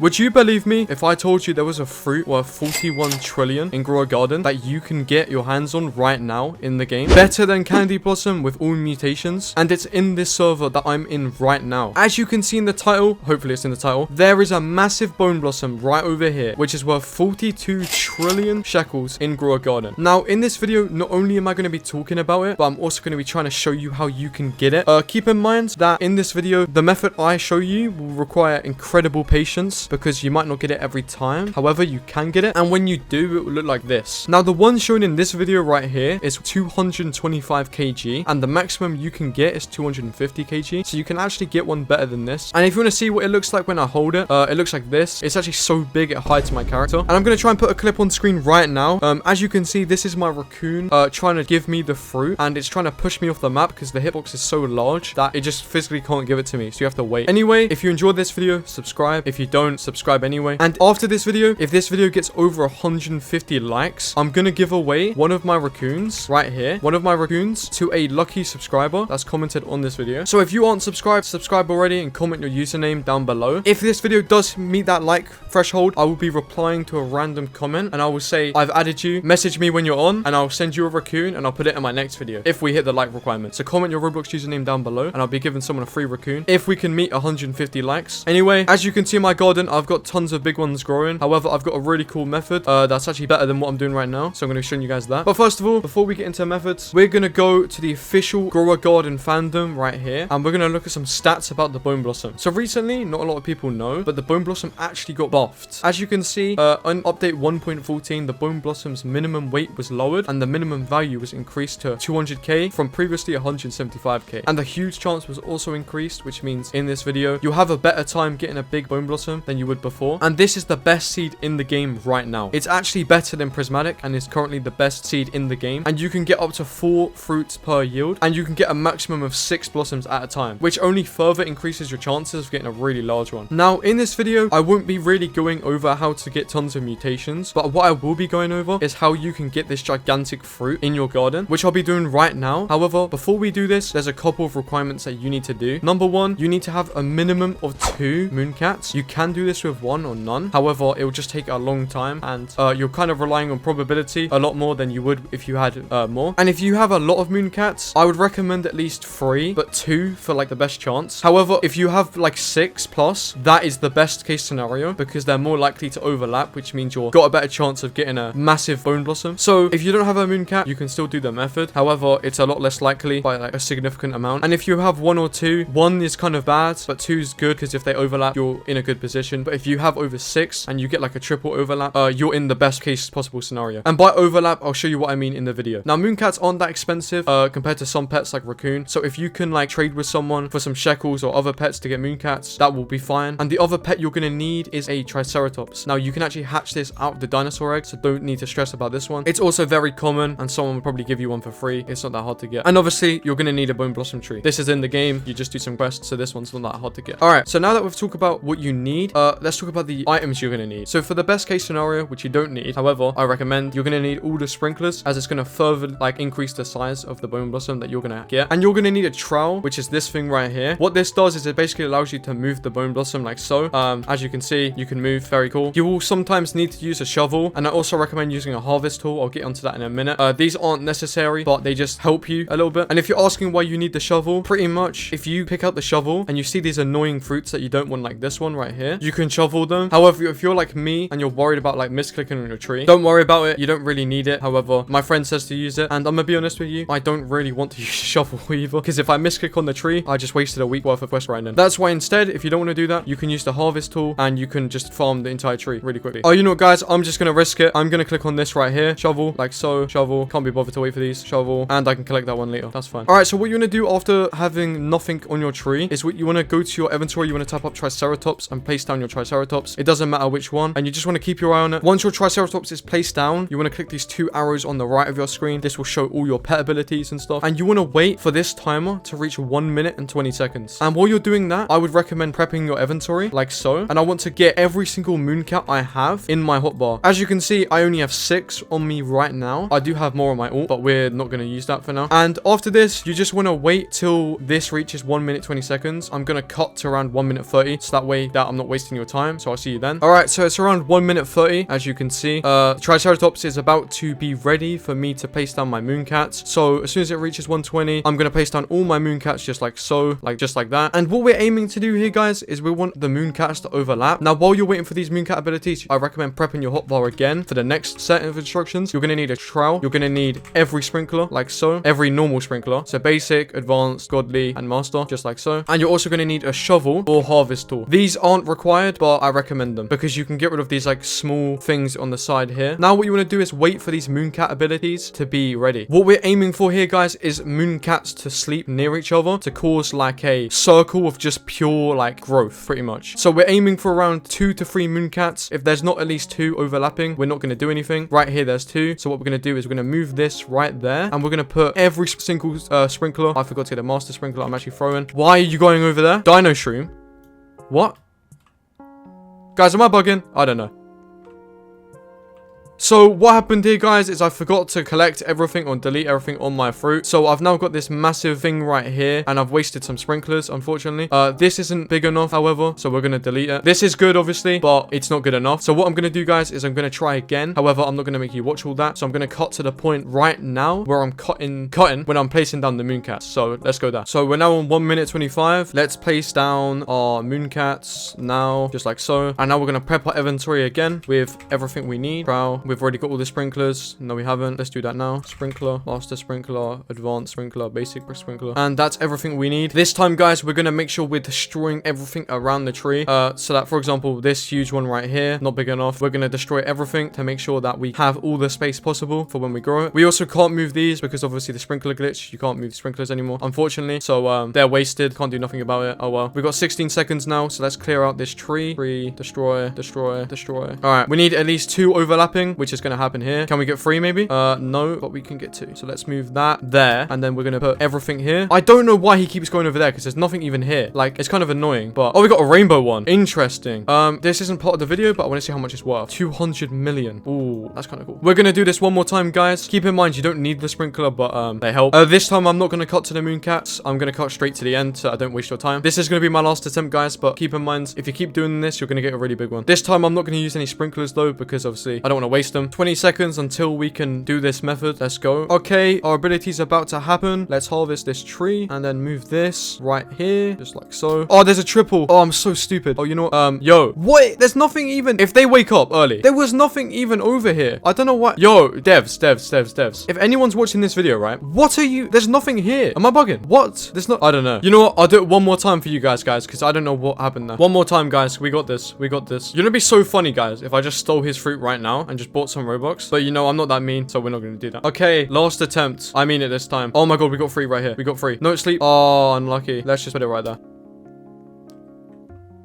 Would you believe me if I told you there was a fruit worth 41 trillion in Grow a Garden that you can get your hands on right now in the game? Better than Candy Blossom with all mutations. And it's in this server that I'm in right now. As you can see in the title, hopefully it's in the title, there is a massive Bone Blossom right over here, which is worth 42 trillion shekels in Grow a Garden. Now, in this video, not only am I going to be talking about it, but I'm also going to be trying to show you how you can get it. Keep in mind that in this video, the method I show you will require incredible patience, because you might not get it every time. However, you can get it, and when you do, it will look like this. Now, the one shown in this video right here is 225 kg, and the maximum you can get is 250 kg, so you can actually get one better than this. And if you want to see what it looks like when I hold it, it looks like this. It's actually so big it hides my character, and I'm going to try and put a clip on screen right now. As you can see, this is my raccoon trying to give me the fruit, and it's trying to push me off the map because the hitbox is so large that it just physically can't give it to me, so you have to wait. Anyway, if you enjoyed this video, subscribe. If you don't, subscribe anyway. And after this video, if this video gets over 150 likes, I'm gonna give away one of my raccoons right here, one of my raccoons, to a lucky subscriber that's commented on this video. So if you aren't subscribed, subscribe already and comment your username down below. If this video does meet that like threshold, I will be replying to a random comment, and I will say I've added you, message me when you're on, and I'll send you a raccoon, and I'll put it in my next video if we hit the like requirement. So comment your Roblox username down below, and I'll be giving someone a free raccoon if we can meet 150 likes. Anyway, as you can see in my garden, I've got tons of big ones growing. However, I've got a really cool method that's actually better than what I'm doing right now, so I'm going to be showing you guys that. But first of all, before we get into methods, we're going to go to the official Grow a Garden fandom right here, and we're going to look at some stats about the Bone Blossom. So recently, not a lot of people know, but the Bone Blossom actually got buffed. As you can see, on update 1.14, the Bone Blossom's minimum weight was lowered, and the minimum value was increased to 200k from previously 175k. And the huge chance was also increased, which means in this video, you'll have a better time getting a big Bone Blossom than you would before. And this is the best seed in the game right now. It's actually better than Prismatic, and is currently the best seed in the game. And you can get up to 4 fruits per yield, and you can get a maximum of 6 blossoms at a time, which only further increases your chances of getting a really large one. Now, in this video, I won't be really going over how to get tons of mutations, but what I will be going over is how you can get this gigantic fruit in your garden, which I'll be doing right now. However, before we do this, there's a couple of requirements that you need to do. Number 1, you need to have a minimum of 2 mooncats. You can do this with 1 or none. However, it will just take a long time, and you're kind of relying on probability a lot more than you would if you had more. And if you have a lot of mooncats, I would recommend at least 3, but 2 for like the best chance. However, if you have like 6 plus, that is the best case scenario, because they're more likely to overlap, which means you've got a better chance of getting a massive Bone Blossom. So if you don't have a mooncat, you can still do the method. However, it's a lot less likely by like a significant amount. And if you have 1 or 2, 1 is kind of bad, but 2 is good, because if they overlap, you're in a good position. But if you have over 6 and you get like a triple overlap, you're in the best case possible scenario. And by overlap, I'll show you what I mean in the video. Now, mooncats aren't that expensive compared to some pets like raccoon. So if you can like trade with someone for some shekels or other pets to get mooncats, that will be fine. And the other pet you're going to need is a Triceratops. Now, you can actually hatch this out of the dinosaur egg, so don't need to stress about this one. It's also very common, and someone will probably give you one for free. It's not that hard to get. And obviously, you're going to need a Bone Blossom tree. This is in the game. You just do some quests, so this one's not that hard to get. All right, so now that we've talked about what you need, let's talk about the items you're going to need. So for the best case scenario, which you don't need, however, I recommend you're going to need all the sprinklers, as it's going to further like increase the size of the Bone Blossom that you're going to get. And you're going to need a trowel, which is this thing right here. What this does is it basically allows you to move the Bone Blossom like so. As you can see, you can move. Very cool. You will sometimes need to use a shovel, and I also recommend using a harvest tool. I'll get onto that in a minute. These aren't necessary, but they just help you a little bit. And if you're asking why you need the shovel, pretty much if you pick out the shovel and you see these annoying fruits that you don't want, like this one right here, you can shovel them. However, if you're like me and you're worried about like misclicking on your tree, don't worry about it. You don't really need it. However, my friend says to use it, and I'm gonna be honest with you, I don't really want to use a shovel either, because if I misclick on the tree, I just wasted a week worth of quest grinding. That's why instead, if you don't want to do that, you can use the harvest tool, and you can just farm the entire tree really quickly. Oh, you know what, guys? I'm just gonna risk it. I'm gonna click on this right here. Shovel, like so. Shovel. Can't be bothered to wait for these. Shovel. And I can collect that one later. That's fine. All right, so what you want to do after having nothing on your tree is what you want to go to your inventory. You want to tap up Triceratops and place down your Triceratops. It doesn't matter which one. And you just want to keep your eye on it. Once your Triceratops is placed down, you want to click these 2 arrows on the right of your screen. This will show all your pet abilities and stuff. And you want to wait for this timer to reach 1 minute and 20 seconds. And while you're doing that, I would recommend prepping your inventory like so. And I want to get every single mooncat I have in my hotbar. As you can see, I only have 6 on me right now. I do have more on my ult, but we're not going to use that for now. And after this, you just want to wait till this reaches 1 minute 20 seconds. I'm going to cut to around 1 minute 30, so that way that I'm not wasting wasting your time. So I'll see you then. All right, so it's around 1 minute 30, as you can see. Triceratops is about to be ready for me to place down my mooncats. So as soon as it reaches 120, I'm gonna place down all my mooncats just like so, just like that. And what we're aiming to do here, guys, is we want the mooncats to overlap. Now, while you're waiting for these mooncat abilities, I recommend prepping your hotbar again for the next set of instructions. You're gonna need a trowel. You're gonna need every sprinkler, like so. Every normal sprinkler. So basic, advanced, godly, and master, just like so. And you're also gonna need a shovel or harvest tool. These aren't required, but I recommend them because you can get rid of these like small things on the side here. Now, what you want to do is wait for these mooncat abilities to be ready. What we're aiming for here, guys, is mooncats to sleep near each other to cause like a circle of just pure like growth, pretty much. So we're aiming for around 2 to 3 mooncats. If there's not at least 2 overlapping, we're not going to do anything. Right here, there's 2. So what we're going to do is we're going to move this right there, and we're going to put every single sprinkler. I forgot to get a master sprinkler. I'm actually throwing. Why are you going over there? Dino shroom. What? Guys, am I bugging? I don't know. So what happened here, guys, is I forgot to collect everything or delete everything on my fruit. So I've now got this massive thing right here, and I've wasted some sprinklers, unfortunately. This isn't big enough, however, so we're going to delete it. This is good, obviously, but it's not good enough. So what I'm going to do, guys, is I'm going to try again. However, I'm not going to make you watch all that. So I'm going to cut to the point right now where I'm cutting when I'm placing down the mooncats. So let's go there. So we're now on 1 minute 25. Let's place down our mooncats now, just like so. And now we're going to prep our inventory again with everything we need. Trowel. We've already got all the sprinklers. No, we haven't. Let's do that now. Sprinkler, master sprinkler, advanced sprinkler, basic sprinkler. And that's everything we need. This time, guys, we're going to make sure we're destroying everything around the tree. So that, for example, this huge one right here, not big enough. We're going to destroy everything to make sure that we have all the space possible for when we grow it. We also can't move these because obviously the sprinkler glitch. You can't move the sprinklers anymore, unfortunately. So they're wasted. Can't do nothing about it. Oh, well. We've got 16 seconds now. So let's clear out this tree. Tree, destroy, destroy, destroy. All right. We need at least 2 overlapping, which is going to happen here. Can we get 3 maybe? No, but we can get 2. So let's move that there, and then we're gonna put everything here. I don't know why he keeps going over there because there's nothing even here. Like, it's kind of annoying, but oh, we got a rainbow one. Interesting. This isn't part of the video, but I want to see how much it's worth. 200 million. Ooh, that's kind of cool. We're gonna do this one more time, guys. Keep in mind you don't need the sprinkler, but they help. This time I'm not gonna cut to the mooncats. I'm gonna cut straight to the end so I don't waste your time. This is gonna be my last attempt, guys, but keep in mind if you keep doing this, you're gonna get a really big one. This time I'm not gonna use any sprinklers though because obviously I don't want to waste them. 20 seconds until we can do this method. Let's go. Okay, our ability's about to happen. Let's harvest this tree and then move this right here, just like so. Oh, there's a triple. Oh, I'm so stupid. Oh, you know what? Yo, what? There's nothing even. If they wake up early, there was nothing even over here. I don't know what. Yo, devs. If anyone's watching this video, right? What are you? There's nothing here. Am I bugging? What? There's not. I don't know. You know what? I'll do it one more time for you guys, because I don't know what happened there. One more time, guys. We got this. We got this. You're gonna be so funny, guys, if I just stole his fruit right now and just bought some Robux. But you know, I'm not that mean, so we're not gonna do that. Okay, last attempt. I mean it this time. Oh my god, we got 3 right here. We got 3. No sleep. Oh, unlucky. Let's just put it right there.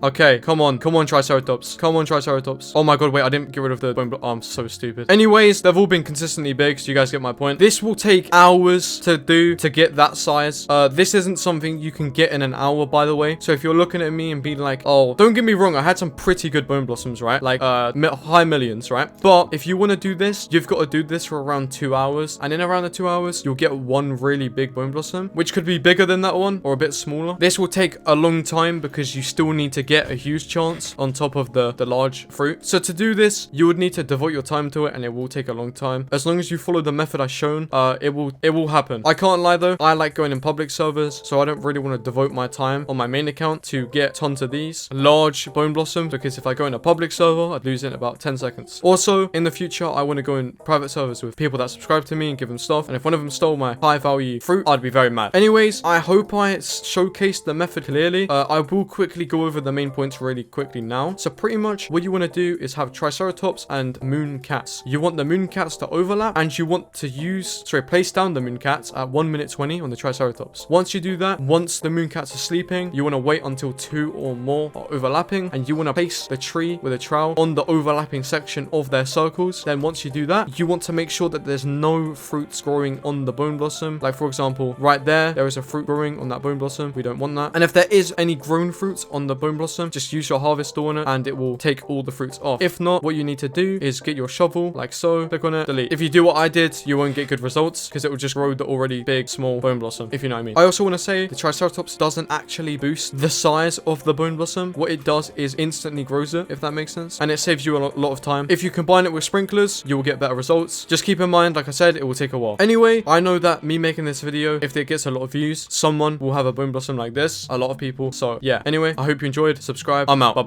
Okay, come on, Triceratops. Come on, Triceratops. Oh my god, wait, I didn't get rid of the bone block. Oh, I'm so stupid. Anyways, they've all been consistently big, so you guys get my point. This will take hours to do to get that size. This isn't something you can get in an hour, by the way. So if you're looking at me and being like, oh, don't get me wrong, I had some pretty good bone blossoms, right? Like, high millions, right? But if you want to do this, you've got to do this for around 2 hours. And in around the 2 hours, you'll get one really big bone blossom, which could be bigger than that one or a bit smaller. This will take a long time because you still need to get a huge chance on top of the large fruit. So to do this, you would need to devote your time to it, and it will take a long time. As long as you follow the method I've shown, it will happen. I can't lie though, I like going in public servers, so I don't really want to devote my time on my main account to get tons of these large bone blossoms, because if I go in a public server, I'd lose it in about 10 seconds. Also, in the future, I want to go in private servers with people that subscribe to me and give them stuff, and if one of them stole my high value fruit, I'd be very mad. Anyways, I hope I showcased the method clearly. I will quickly go over the main points really quickly now. So pretty much what you want to do is have Triceratops and mooncats. You want the mooncats to overlap, and you want to place down the mooncats at 1 minute 20 on the Triceratops. Once you do that, once the mooncats are sleeping, you want to wait until 2 or more are overlapping, and you want to place the tree with a trowel on the overlapping section of their circles. Then once you do that, you want to make sure that there's no fruits growing on the bone blossom. Like for example, right there is a fruit growing on that bone blossom. We don't want that. And if there is any grown fruits on the bone blossom, blossom, just use your harvester on it and it will take all the fruits off. If not, what you need to do is get your shovel like so, click on it, delete. If you do what I did, you won't get good results because it will just grow the already big, small bone blossom, if you know what I mean. I also want to say the Triceratops doesn't actually boost the size of the bone blossom. What it does is instantly grows it, if that makes sense. And it saves you a lot of time. If you combine it with sprinklers, you will get better results. Just keep in mind, like I said, it will take a while. Anyway, I know that me making this video, if it gets a lot of views, someone will have a bone blossom like this. A lot of people. So yeah, anyway, I hope you enjoyed. Subscribe. I'm out. Bye-bye.